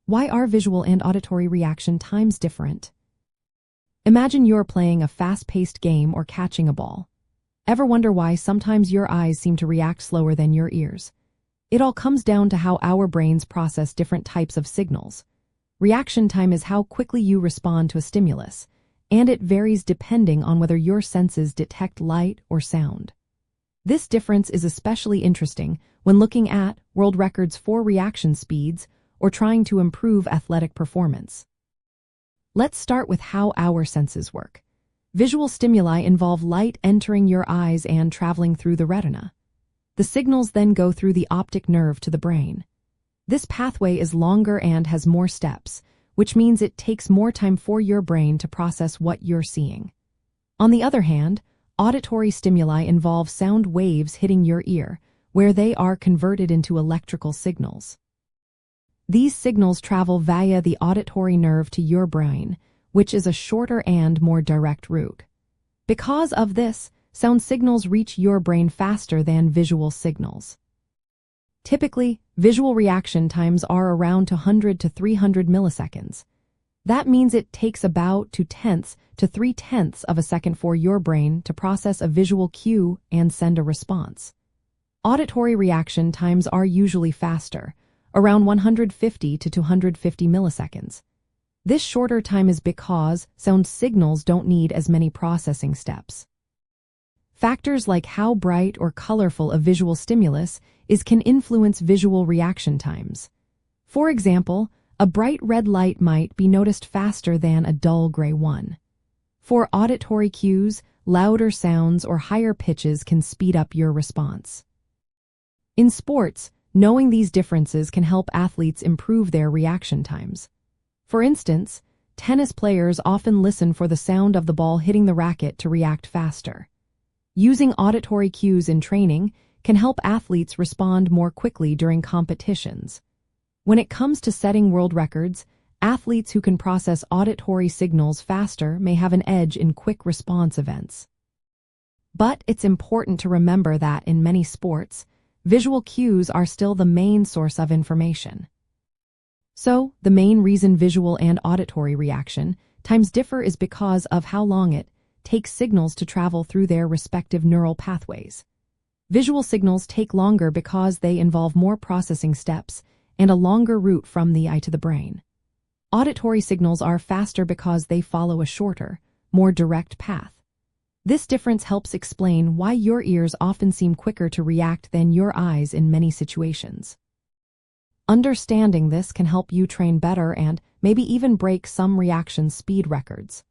Why are visual and auditory reaction times different? Imagine you're playing a fast-paced game or catching a ball. Ever wonder why sometimes your eyes seem to react slower than your ears? It all comes down to how our brains process different types of signals. Reaction time is how quickly you respond to a stimulus, and it varies depending on whether your senses detect light or sound. This difference is especially interesting when looking at world records for reaction speeds or trying to improve athletic performance. Let's start with how our senses work. Visual stimuli involve light entering your eyes and traveling through the retina. The signals then go through the optic nerve to the brain. This pathway is longer and has more steps, which means it takes more time for your brain to process what you're seeing. On the other hand, auditory stimuli involve sound waves hitting your ear, where they are converted into electrical signals. These signals travel via the auditory nerve to your brain, which is a shorter and more direct route. Because of this, sound signals reach your brain faster than visual signals. Typically, visual reaction times are around 200 to 300 milliseconds. That means it takes about 2/10 to 3/10 of a second for your brain to process a visual cue and send a response. Auditory reaction times are usually faster, around 150 to 250 milliseconds. This shorter time is because sound signals don't need as many processing steps. Factors like how bright or colorful a visual stimulus is can influence visual reaction times. For example, a bright red light might be noticed faster than a dull gray one. For auditory cues, louder sounds or higher pitches can speed up your response. In sports, knowing these differences can help athletes improve their reaction times. For instance, tennis players often listen for the sound of the ball hitting the racket to react faster. Using auditory cues in training can help athletes respond more quickly during competitions. When it comes to setting world records, athletes who can process auditory signals faster may have an edge in quick response events. But it's important to remember that in many sports, visual cues are still the main source of information. So, the main reason visual and auditory reaction times differ is because of how long it takes signals to travel through their respective neural pathways. Visual signals take longer because they involve more processing steps and a longer route from the eye to the brain. Auditory signals are faster because they follow a shorter, more direct path. This difference helps explain why your ears often seem quicker to react than your eyes in many situations. Understanding this can help you train better and maybe even break some reaction speed records.